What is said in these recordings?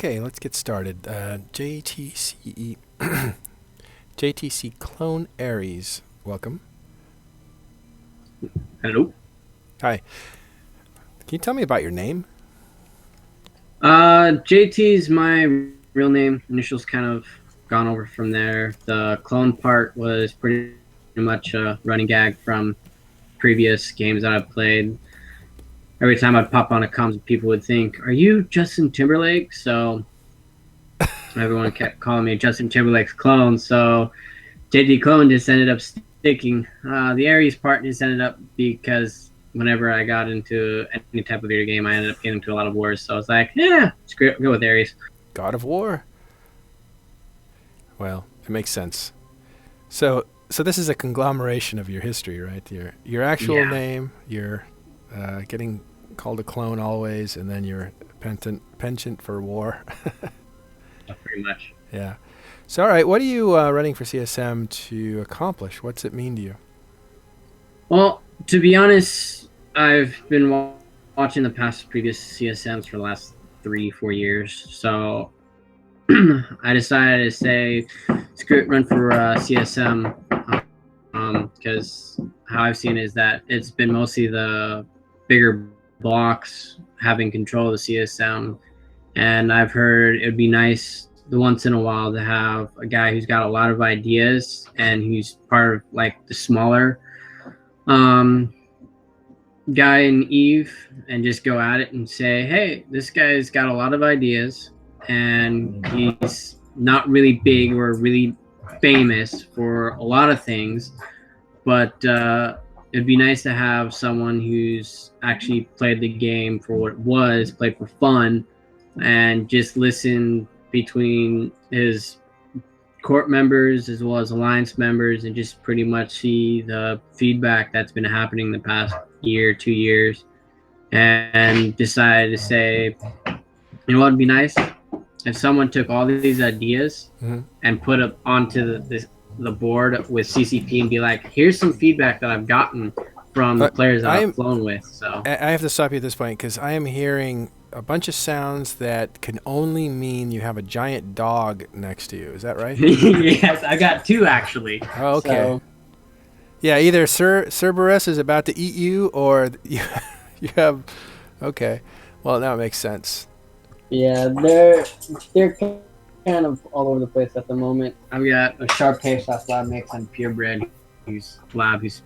Okay, let's get started. JTClone Aries. Welcome. Hello. Hi. Can you tell me about your name? JT's my real name. Initials kind of gone over from there. The clone part was pretty much a running gag from previous games that I've played. Every time I'd pop on a comms, people would think, "Are you Justin Timberlake?" So everyone kept calling me Justin Timberlake's clone. So JTClone just ended up sticking. The Aries part just ended up because whenever I got into any type of video game, I ended up getting into a lot of wars. So I was like, yeah, screw it, go with Aries. God of War. Well, it makes sense. So this is a conglomeration of your history, right? Your actual Yeah, name, your getting called a clone always, and then your penchant for war. pretty much. Yeah. So, all right, what are you running for CSM to accomplish? What's it mean to you? Well, to be honest, I've been watching the past previous CSMs for the last 3, 4 years. So I decided to say, screw it, run for CSM. Because how I've seen it is that it's been mostly the bigger blocks having control of the CSM, and I've heard it'd be nice the once in a while to have a guy who's got a lot of ideas and who's part of like the smaller um, guy in Eve and just go at it and say, hey, this guy's got a lot of ideas and he's not really big or really famous for a lot of things, but it'd be nice to have someone who's actually played the game for what it was, played for fun, and just listen between his court members as well as alliance members and just pretty much see the feedback that's been happening the past year, 2 years, and decide to say, you know what would be nice if someone took all these ideas Hmm. and put it onto the board with CCP and be like, here's some feedback that I've gotten from the But players that I've I'm flown with. So I have to stop you at this point because I am hearing a bunch of sounds that can only mean you have a giant dog next to you. Is that right? yes, I got two actually. Oh, okay. So Yeah, either Cerberus is about to eat you, or you have. Okay, well now it makes sense. yeah, they're kind of all over the place at the moment. I've got a Sharpei slash lab mix and purebred who's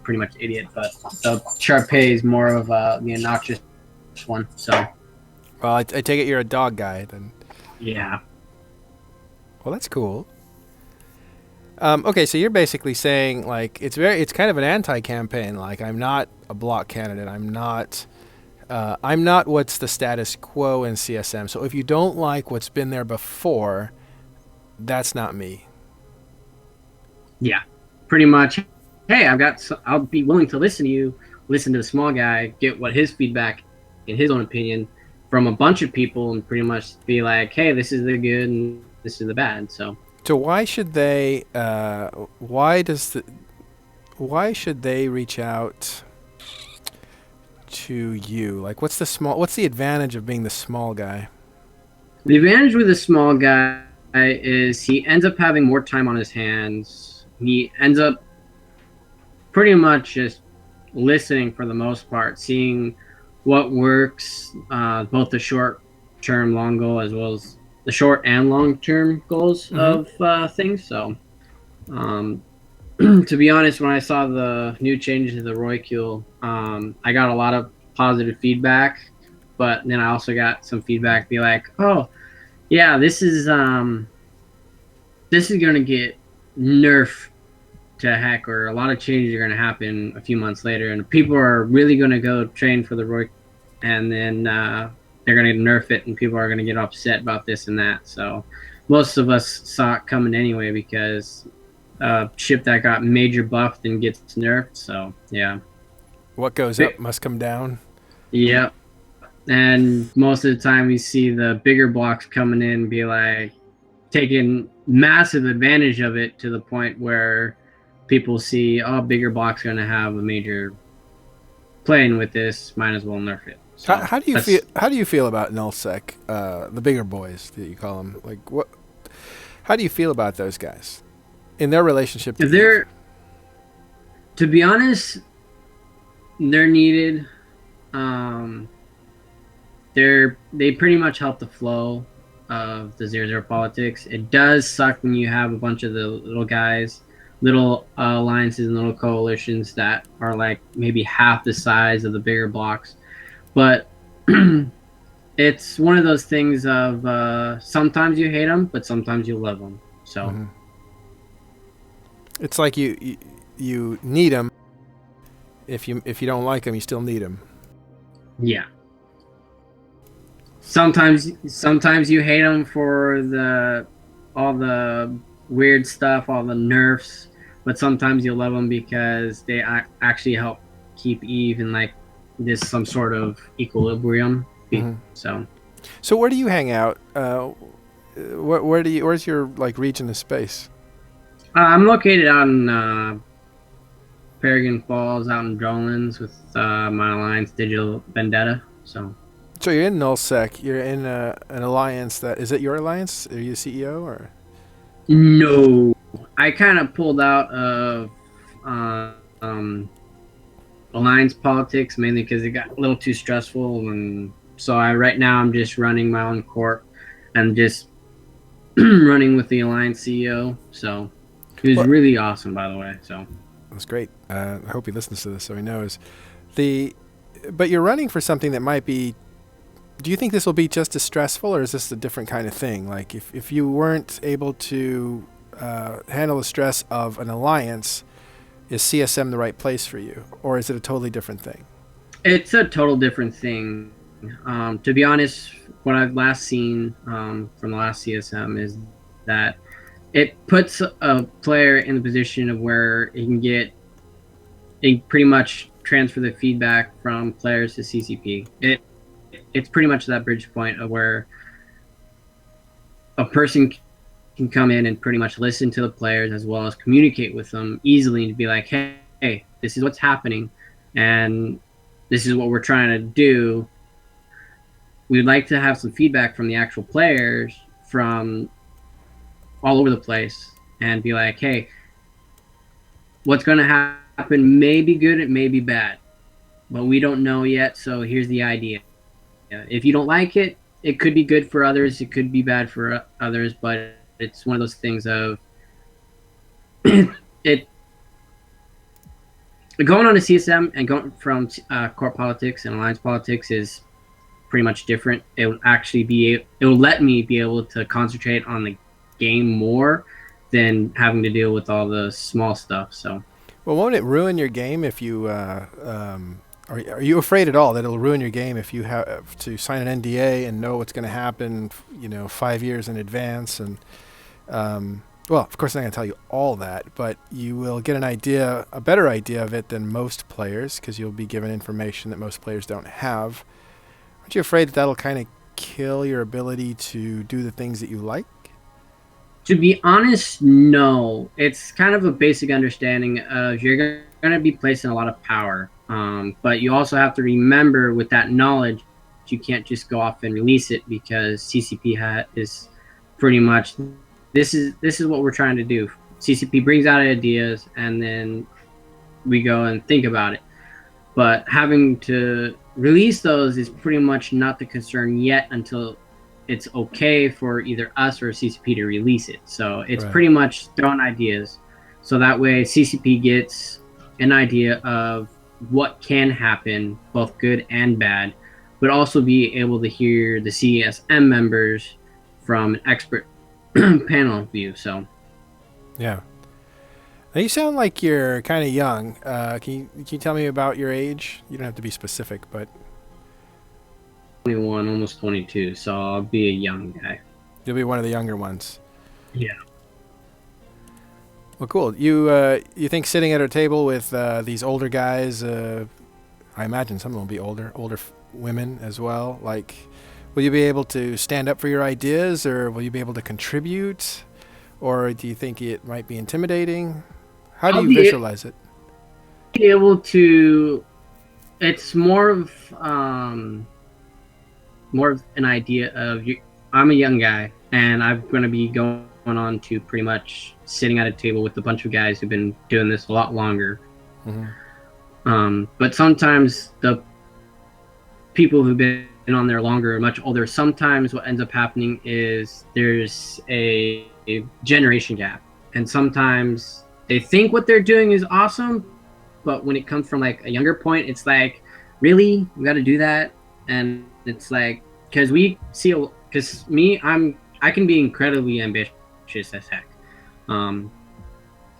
pretty much idiot, but the Sharpei is more of the obnoxious one. So Well, I take it you're a dog guy then. yeah, Well, that's cool. Okay, so you're basically saying like it's kind of an anti-campaign. Like I'm not a block candidate. I'm not what's the status quo in CSM. So if you don't like what's been there before, that's not me. yeah, pretty much. Hey, I'll be willing to listen to you. Listen to the small guy, get what his feedback, in his own opinion, from a bunch of people, and pretty much be like, hey, this is the good and this is the bad. So So why should they? Why should they reach out to you? Like, What's the advantage of being the small guy? the advantage with a small guy is he ends up having more time on his hands. He ends up pretty much just listening for the most part, seeing what works, both the short term, long goal, as well as the short and long term goals Mm-hmm. of things. So, um, to be honest, when I saw the new changes to the Roycule, I got a lot of positive feedback, but then I also got some feedback be like, oh, yeah, this is gonna get nerfed to heck, or a lot of changes are gonna happen a few months later, and people are really gonna go train for the Roy, and then they're gonna nerf it, and people are gonna get upset about this and that. So most of us saw it coming anyway because ship that got major buffed and gets nerfed. So yeah, What goes up must come down. yeah. And most of the time, we see the bigger blocks coming in, be like taking massive advantage of it to the point where people see, oh, bigger blocks going to have a major playing with this, might as well nerf it. So How do you feel? that's How do you feel about nullsec, the bigger boys that you call them? Like what? How do you feel about those guys in their relationship to Eve? they're, to be honest, they're needed. Um, they pretty much help the flow of the 0-0 politics. It does suck when you have a bunch of the little guys, little alliances and little coalitions that are like maybe half the size of the bigger blocks. But it's one of those things of sometimes you hate them, but sometimes you love them. So Mm-hmm. It's like you need them. If you don't like them, you still need them. yeah, sometimes you hate them for the all the weird stuff, all the nerfs, but sometimes you love them because they actually help keep Eve in like this some sort of equilibrium. Mm-hmm. So So where do you hang out? Where's your like region of space? I'm located out in Paragon Falls, out in Drolands with my alliance Digital Vendetta. So you're in nullsec. You're in an alliance that is it your alliance? Are you the CEO or? No, I kind of pulled out of uh, um, alliance politics mainly because it got a little too stressful, and so right now I'm just running my own corp and just running with the alliance CEO. So he was Well, really awesome, by the way. So that's great. I hope he listens to this so he knows. But you're running for something that might be. Do you think this will be just as stressful, or is this a different kind of thing? Like if you weren't able to handle the stress of an alliance, is CSM the right place for you, or is it a totally different thing? it's a total different thing. To be honest, what I've last seen from the last CSM is that it puts a player in the position of where he pretty much transfer the feedback from players to CCP. It's pretty much that bridge point of where a person can come in and pretty much listen to the players as well as communicate with them easily and be like, hey, this is what's happening, and this is what we're trying to do. We'd like to have some feedback from the actual players from all over the place and be like, hey, what's going to happen may be good, it may be bad, but we don't know yet. So here's the idea. If you don't like it, it could be good for others, it could be bad for others, but it's one of those things of it going on to CSM and going from core politics and alliance politics is pretty much different. It will let me be able to concentrate on the game more than having to deal with all the small stuff. So Well, won't it ruin your game if you? Are you afraid at all that it'll ruin your game if you have to sign an NDA and know what's going to happen? 5 years in advance, and well, of course, I'm not going to tell you all that, but you will get a better idea of it than most players because you'll be given information that most players don't have. Aren't you afraid that that'll kind of kill your ability to do the things that you like? to be honest, no. It's kind of a basic understanding of you're going to be placed in a lot of power. But you also have to remember with that knowledge, you can't just go off and release it because CCP is pretty much this is what we're trying to do. CCP brings out ideas and then we go and think about it. But having to release those is pretty much not the concern yet until it's okay for either us or CCP to release it. So it's Right. pretty much throwing ideas. So that way CCP gets an idea of what can happen, both good and bad, but also be able to hear the CSM members from an expert panel view. So Yeah. Now you sound like you're kind of young. Can you tell me about your age? You don't have to be specific, but 21, almost 22. So I'll be a young guy. you'll be one of the younger ones. Yeah. Well, cool. You think sitting at a table with these older guys? I imagine some of them will be older women as well. Like, will you be able to stand up for your ideas, or will you be able to contribute, or do you think it might be intimidating? How do I'll you be visualize it? able to it's more of an idea of you. I'm a young guy, and I'm going to be going on to pretty much sitting at a table with a bunch of guys who've been doing this a lot longer. Hmm. But sometimes the people who've been on there longer are much older. Sometimes what ends up happening is there's a generation gap, and sometimes they think what they're doing is awesome, but when it comes from like a younger point, it's like, really, we got to do that, and it's like because we see because me, I can be incredibly ambitious as heck. Um,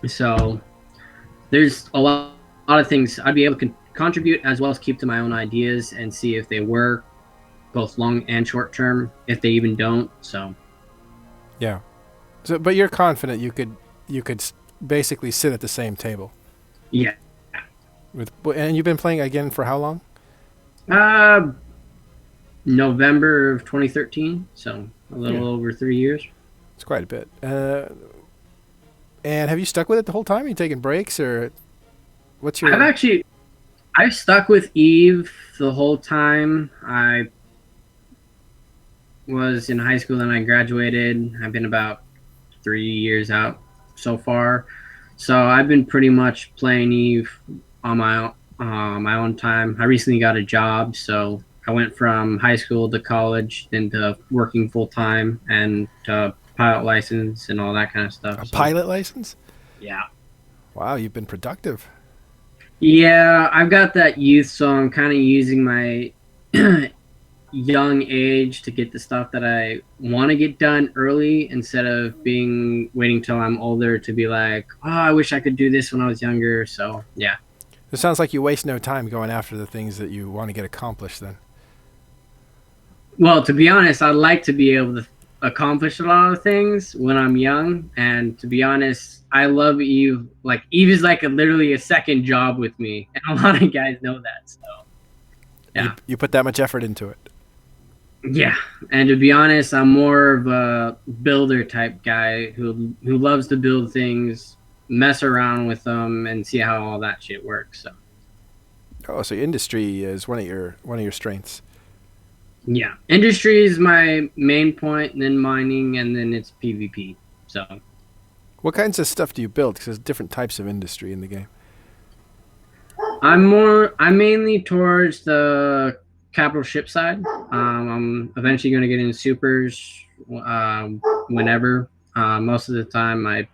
so there's a lot of things I'd be able to contribute as well as keep to my own ideas and see if they work both long and short term, if they even don't. So Yeah. So, but you're confident you could basically sit at the same table yeah, with, and you've been playing again for how long? uh, November of 2013, so a Yeah, little over 3 years. it's quite a bit. And have you stuck with it the whole time? Are you taking breaks, or what's I've your? actually I stuck with Eve the whole time. I was in high school, then I graduated. I've been about 3 years out so far, so I've been pretty much playing Eve on my own time. I recently got a job, so I went from high school to college, into working full time and pilot license and all that kind of stuff. A So pilot license? yeah, Wow, you've been productive. yeah, I've got that youth, so I'm kind of using my young age to get the stuff that I want to get done early instead of being waiting till I'm older to be like, oh, I wish I could do this when I was younger. So yeah. It sounds like you waste no time going after the things that you want to get accomplished. Then. Well, to be honest, I'd like to be able to accomplish a lot of things when I'm young. And to be honest, I love Eve. Like Eve is like literally a second job with me, and a lot of guys know that. So yeah. You put that much effort into it. Yeah, and to be honest, I'm more of a builder type guy who loves to build things, mess around with them, and see how all that shit works. So Oh, so industry is one of your strengths. yeah, industry is my main point, and then mining, and then it's PvP. So What kinds of stuff do you build? Because there's different types of industry in the game. I'm mainly towards the capital ship side. I'm eventually going to get into supers whenever. Most of the time, I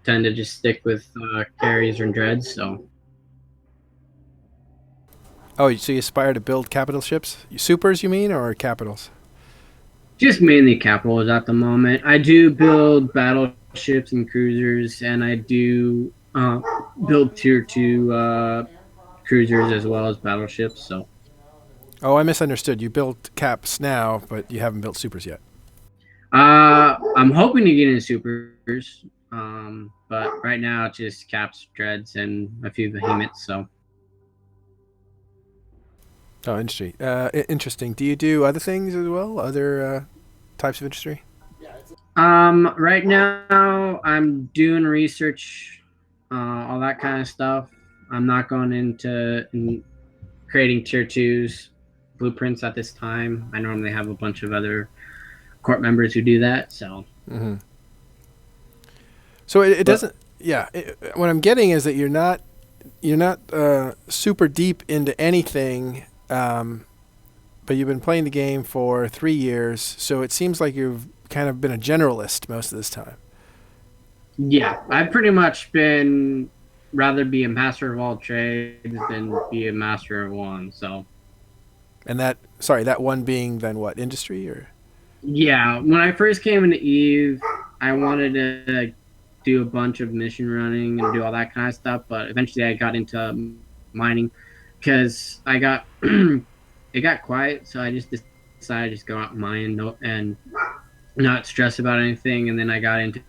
tend to just stick with carries and dreads. So Oh, so you aspire to build capital ships? Supers, you mean, or capitals? just mainly capitals at the moment. I do build battleships and cruisers, and I do build tier 2 cruisers as well as battleships. So Oh, I misunderstood. You built caps now, but you haven't built supers yet. I'm hoping to get into supers, but right now it's just caps, dreads, and a few behemoths. So Oh, industry. Interesting. Do you do other things as well? Other types of industry? right now I'm doing research, all that kind of stuff. I'm not going into creating tier 2s blueprints at this time. I normally have a bunch of other court members who do that. So, Mm-hmm. So it but doesn't. Yeah. What I'm getting is that you're not super deep into anything, but you've been playing the game for 3 years. So it seems like you've kind of been a generalist most of this time. yeah, I've pretty much been rather be a master of all trades than be a master of one. So, And that, sorry, that one being then what, industry or? yeah, when I first came into Eve, I wanted to do a bunch of mission running and do all that kind of stuff, but eventually I got into mining because I got it got quiet, so I just decided to just go out and mine and not stress about anything. And then I got into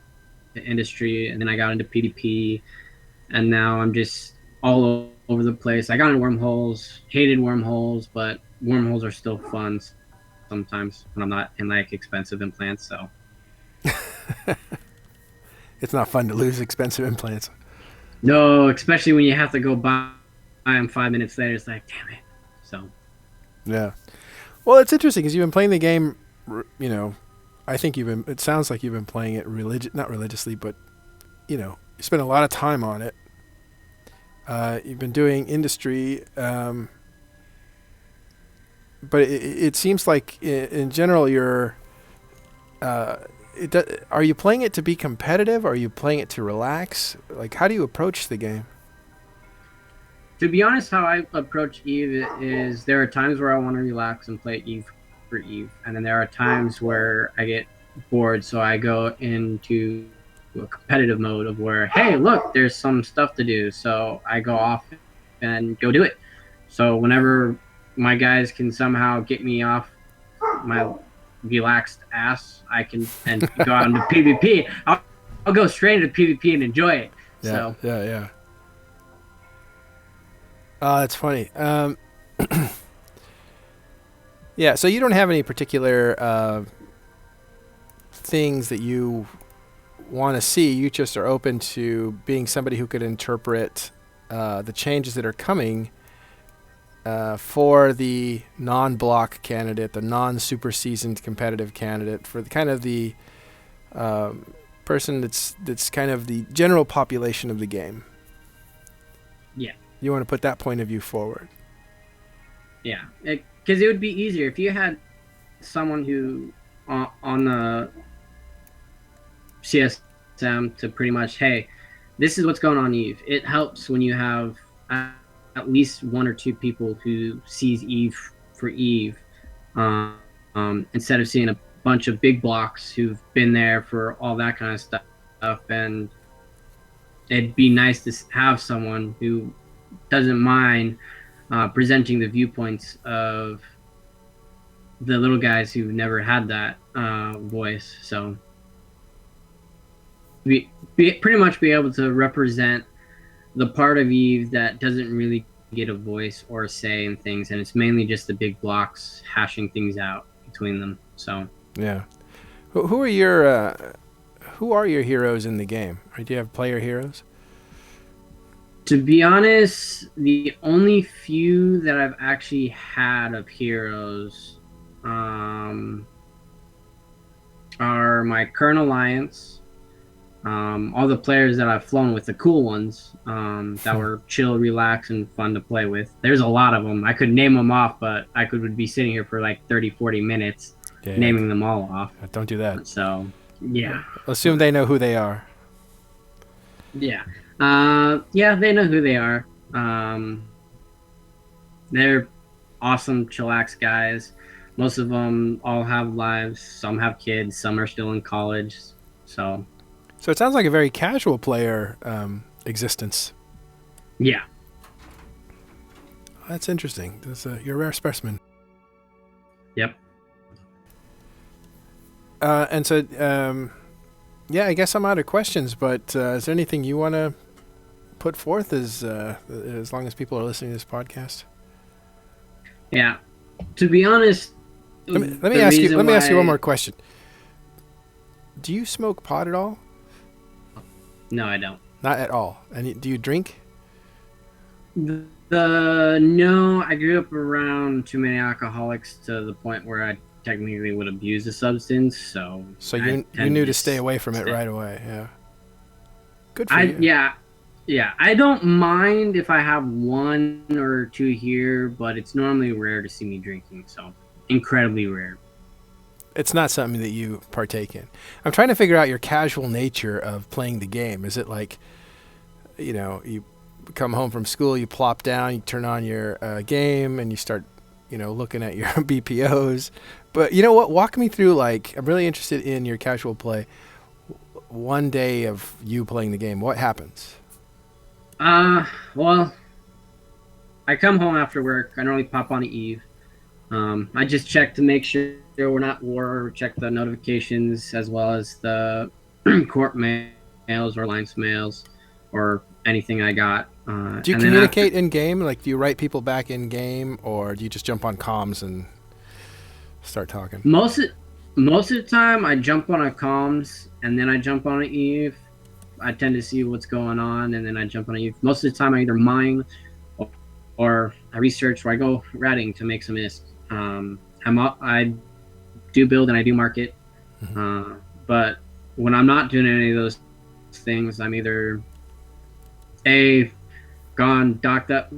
the industry, and then I got into PDP, and now I'm just all over the place. I got into wormholes, hated wormholes, but wormholes are still fun sometimes when I'm not in like expensive implants. So It's not fun to lose expensive implants. no, especially when you have to go buy them 5 minutes later. It's like, damn it. So Yeah. Well, it's interesting because you've been playing the game. You know, I think you've been. It sounds like you've been playing it not religiously, but you spend a lot of time on it. You've been doing industry, but it seems like in general you're. Are you playing it to be competitive? Or are you playing it to relax? Like, how do you approach the game? to be honest, how I approach Eve is there are times where I want to relax and play Eve for Eve, and then there are times where I get bored, so I go into a competitive mode of where, hey, look, there's some stuff to do, so I go off and go do it. So whenever my guys can somehow get me off my relaxed ass, I can and go out into PvP. I'll go straight into PvP and enjoy it. Yeah, So yeah, yeah. That's funny. Yeah, so you don't have any particular things that you want to see. You just are open to being somebody who could interpret the changes that are coming for the non-block candidate, the non-super seasoned competitive candidate, for the kind of the person that's kind of the general population of the game. yeah. You want to put that point of view forward. Yeah, because it would be easier if you had someone who on the CSM to pretty much, hey, this is what's going on Eve. It helps when you have at least one or two people who sees Eve for Eve, instead of seeing a bunch of big blocks who've been there for all that kind of stuff. And it'd be nice to have someone who doesn't mind presenting the viewpoints of the little guys who never had that voice. So pretty much be able to represent the part of Eve that doesn't really get a voice or a say in things, and it's mainly just the big blocks hashing things out between them. So yeah, who are your heroes in the game? Or do you have player heroes? to be honest, the only few that I've actually had of heroes are my current alliance, all the players that I've flown with, the cool ones that were chill, relaxed, and fun to play with. There's a lot of them. I could name them off, but I would be sitting here for like 30, 40 minutes naming them all off. Don't do that. So, yeah. Assume they know who they are. Yeah. Yeah, they know who they are. They're awesome, chillax guys. Most of them all have lives. Some have kids. Some are still in college. So it sounds like a very casual player existence. Yeah. That's interesting. You're a rare specimen. Yep. And so, yeah, I guess I'm out of questions, but is there anything you want to put forth as long as people are listening to this podcast? Yeah. To be honest, let me ask you one more question. Do you smoke pot at all? No, I don't. Not at all. And do you drink? No, I grew up around too many alcoholics to the point where I technically would abuse the substance. So you knew to stay away from it right away. Yeah. Good for you. Yeah. I don't mind if I have one or two here, but it's normally rare to see me drinking. So incredibly rare. It's not something that you partake in. I'm trying to figure out your casual nature of playing the game. Is it like, you come home from school, you plop down, you turn on your game, and you start, looking at your BPOs. But you know what? Walk me through, I'm really interested in your casual play. One day of you playing the game, what happens? Well, I come home after work. I normally pop on Eve. I just check to make sure we're not war, check the notifications as well as the court mails or alliance mails or anything I got. Do you communicate in game? Like, do you write people back in game, or do you just jump on comms and start talking? Most of the time, I jump on a comms and then I jump on an Eve. I tend to see what's going on and then I jump on an Eve. Most of the time, I either mine or I research, or I go ratting to make some ISK. I do build and I do market, Mhm. but when I'm not doing any of those things, I'm either a gone docked up,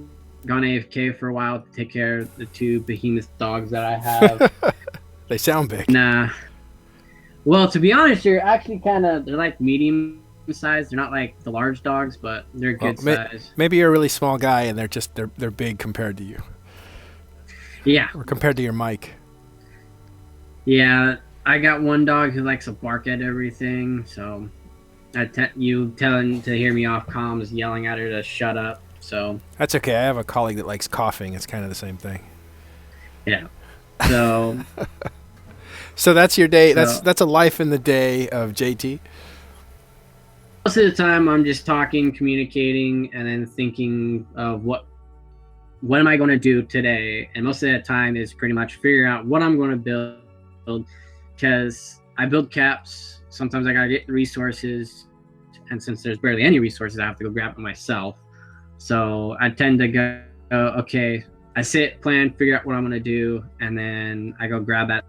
gone AFK for a while to take care of the two behemoth dogs that I have. They sound big. Nah, well, to be honest, they're like medium size. They're not like the large dogs, but they're Well, good size. maybe you're a really small guy and they're big compared to you, Yeah, or compared to your mic. yeah. I got one dog who likes to bark at everything, so you telling to hear me off comms, yelling at her to shut up. So That's okay. I have a colleague that likes coughing. It's kind of the same thing. yeah, so So that's your day. so That's a life in the day of JT. most of the time I'm just talking, communicating, and then thinking of what am I going to do today? And most of that time is pretty much figuring out what I'm going to build, because I build caps. Sometimes I got to get the resources. And since there's barely any resources, I have to go grab it myself. So I tend to go, okay, I sit, plan, figure out what I'm going to do. And then I go grab that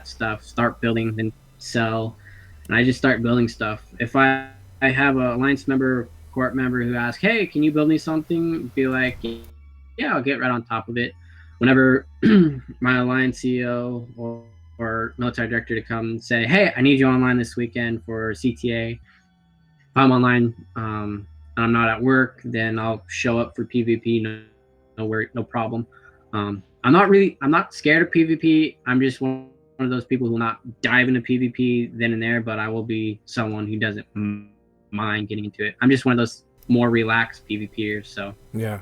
stuff, start building, then sell. And I just start building stuff. If I have a alliance member, court member who asks, hey, can you build me something? Be like, yeah, I'll get right on top of it. Whenever my alliance CEO or military director to come and say, hey, I need you online this weekend for CTA. If I'm online and I'm not at work, then I'll show up for PvP. No problem. I'm not scared of PvP. I'm just one of those people who will not dive into PvP then and there, but I will be someone who doesn't mind getting into it. I'm just one of those more relaxed PvPers. So Yeah.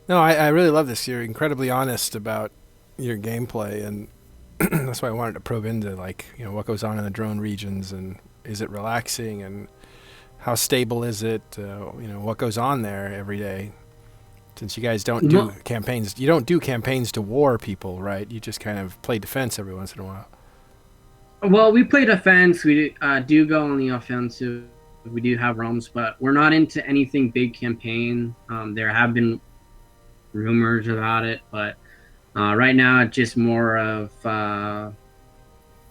No, I really love this. You're incredibly honest about your gameplay, and that's why I wanted to probe into, like, what goes on in the drone regions, and is it relaxing, and how stable is it? What goes on there every day. Since you guys don't do campaigns, you don't do campaigns to war people, right? You just kind of play defense every once in a while. well, we play defense. We do go on the offensive. We do have roams, but we're not into anything big campaign. There have been rumors about it, but right now it's just more of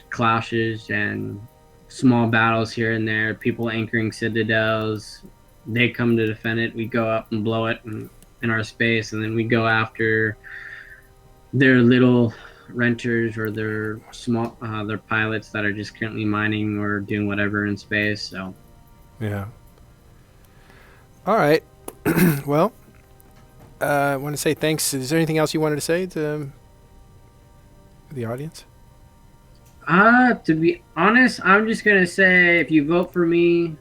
clashes and small battles here and there. People anchoring citadels. They come to defend it. We go up and blow it in our space, and then we go after their little renters or their pilots that are just currently mining or doing whatever in space. So Yeah. All right. Well, I want to say thanks. Is there anything else you wanted to say to the audience? to be honest, I'm just gonna say if you vote for me,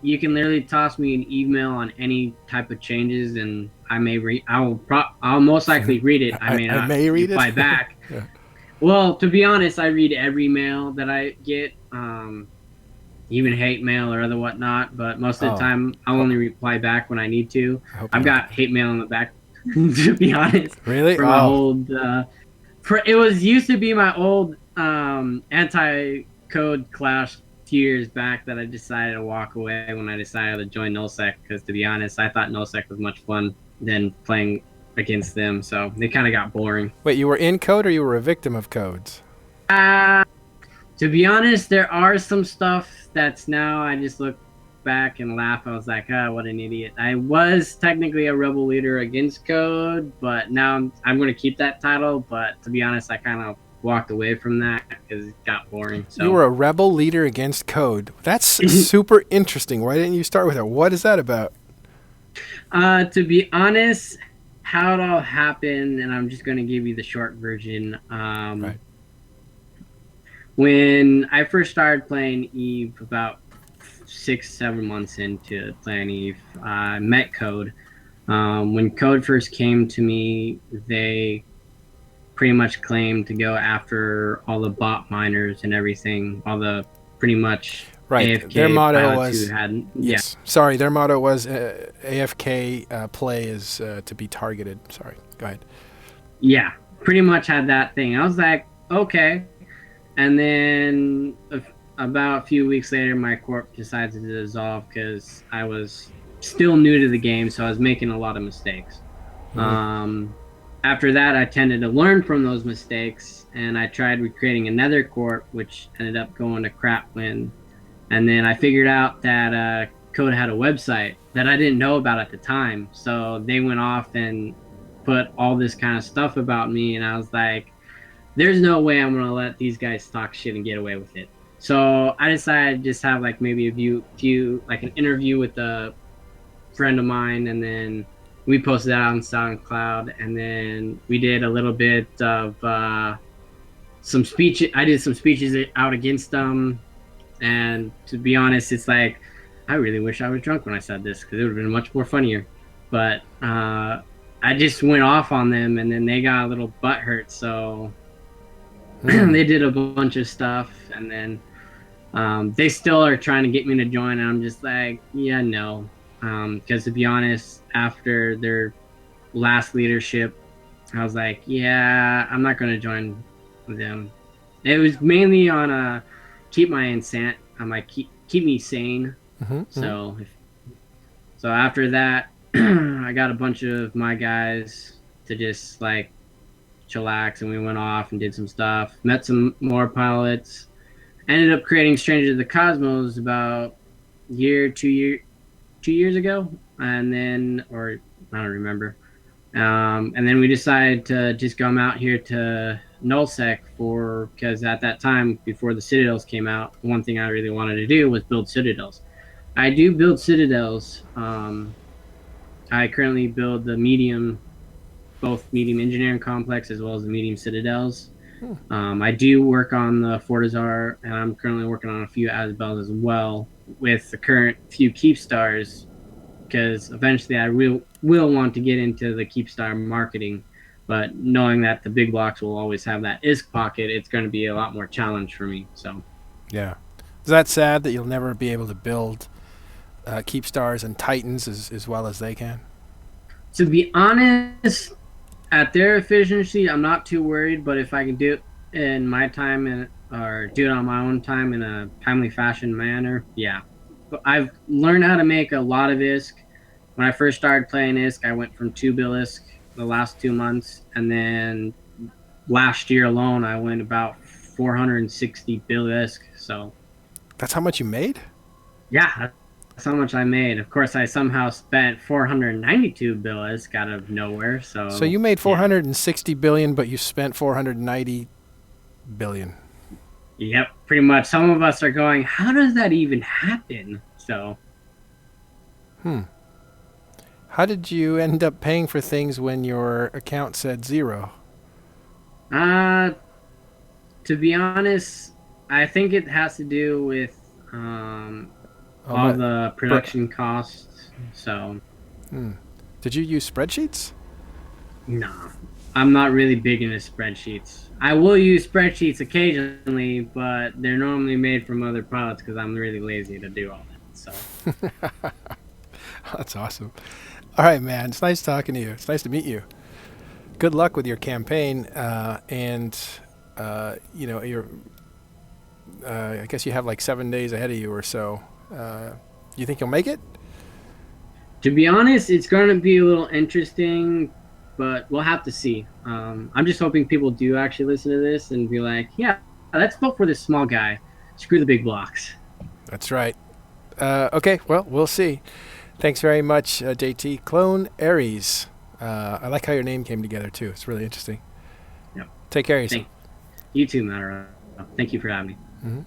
you can literally toss me an email on any type of changes, and I'll most likely read it. I may I not may read it. reply back. Yeah. Well, to be honest, I read every mail that I get, even hate mail or other whatnot. But most of the time, I'll only reply back when I need to. I hope I've you don't. got hate mail in the back, to be honest, Really? for my old. It was used to be my old anti-code clash years back that I decided to walk away when I decided to join NullSec, because to be honest, I thought NullSec was much fun than playing against them. So they kind of got boring. Wait, you were in code or you were a victim of codes? To be honest, there are some stuff that's now I just look back and laugh. I was like, what an idiot. I was technically a rebel leader against code, but now I'm going to keep that title. But to be honest, I kind of walked away from that because it got boring. So You were a rebel leader against code. That's super interesting. Why didn't you start with it? What is that about? To be honest, how it all happened, and I'm just going to give you the short version. Right. When I first started playing Eve, about 6-7 months into playing Eve, I met Code. When Code first came to me, they pretty much claimed to go after all the bot miners and everything, all the pretty much Right. AFK Their motto pilots was who had, yes. Sorry, their motto was AFK play is to be targeted. Sorry. Go ahead. yeah, pretty much had that thing. I was like, okay. And then about a few weeks later, my corp decided to dissolve because I was still new to the game, so I was making a lot of mistakes. Mm. After that, I tended to learn from those mistakes, and I tried recreating another court, which ended up going to crap when. And then I figured out that Code had a website that I didn't know about at the time. So they went off and put all this kind of stuff about me, and I was like, there's no way I'm gonna let these guys talk shit and get away with it. So I decided to just have like maybe a few like an interview with a friend of mine, and then we posted that on SoundCloud, and then we did a little bit of some speech. I did some speeches out against them, and to be honest, it's like I really wish I was drunk when I said this because it would have been much more funnier. But I just went off on them, and then they got a little butthurt, so Mm. they did a bunch of stuff, and then they still are trying to get me to join, and I'm just like, yeah, no, because to be honest, after their last leadership, I was like, yeah, I'm not going to join them. It was mainly on keep my keep me sane. Mm-hmm. Mm-hmm. So after that, I got a bunch of my guys to just like chillax, and we went off and did some stuff. Met some more pilots. Ended up creating Stranger to the Cosmos about year, 2 years ago, and then or I don't remember. And then we decided to just come out here to nullsec because at that time before the Citadels came out, one thing I really wanted to do was build Citadels. I do build Citadels. I currently build both medium engineering complex as well as the medium Citadels. Hmm. I do work on the Fortizar, and I'm currently working on a few Asbels as well with the current few Keep Stars, because eventually I will want to get into the Keep Star marketing. But knowing that the big blocks will always have that ISK pocket, it's going to be a lot more challenge for me. So, Yeah. Is that sad that you'll never be able to build Keep Stars and Titans as well as they can? to be honest, at their efficiency, I'm not too worried. But if I can do it in my time or do it on my own time in a timely fashion manner, yeah. But I've learned how to make a lot of ISK. When I first started playing ISK, I went from 2 bill ISK the last 2 months, and then last year alone, I went about 460 bill ISK. So That's how much you made? yeah, that's how much I made. Of course, I somehow spent 492 bill ISK out of nowhere. So So you made yeah, 460 billion, but you spent 490 billion. yep, pretty much. Some of us are going, how does that even happen? So Hmm. How did you end up paying for things when your account said zero? uh, to be honest, I think it has to do with um, Oh, all but the production costs. So hmm. Did you use spreadsheets? no, I'm not really big into spreadsheets. I will use spreadsheets occasionally, but they're normally made from other pilots because I'm really lazy to do all that. So That's awesome. All right, man. It's nice talking to you. It's nice to meet you. Good luck with your campaign, and you're. I guess you have like 7 days ahead of you or so. You think you'll make it? to be honest, it's going to be a little interesting, but we'll have to see. I'm just hoping people do actually listen to this and be like, yeah, let's vote for this small guy. Screw the big blocks. That's right. Okay, well, we'll see. Thanks very much, JTClone Aries. I like how your name came together too. It's really interesting. Yep. Take care of yourself. Thank you too, Matt. Thank you for having me. Mm-hmm.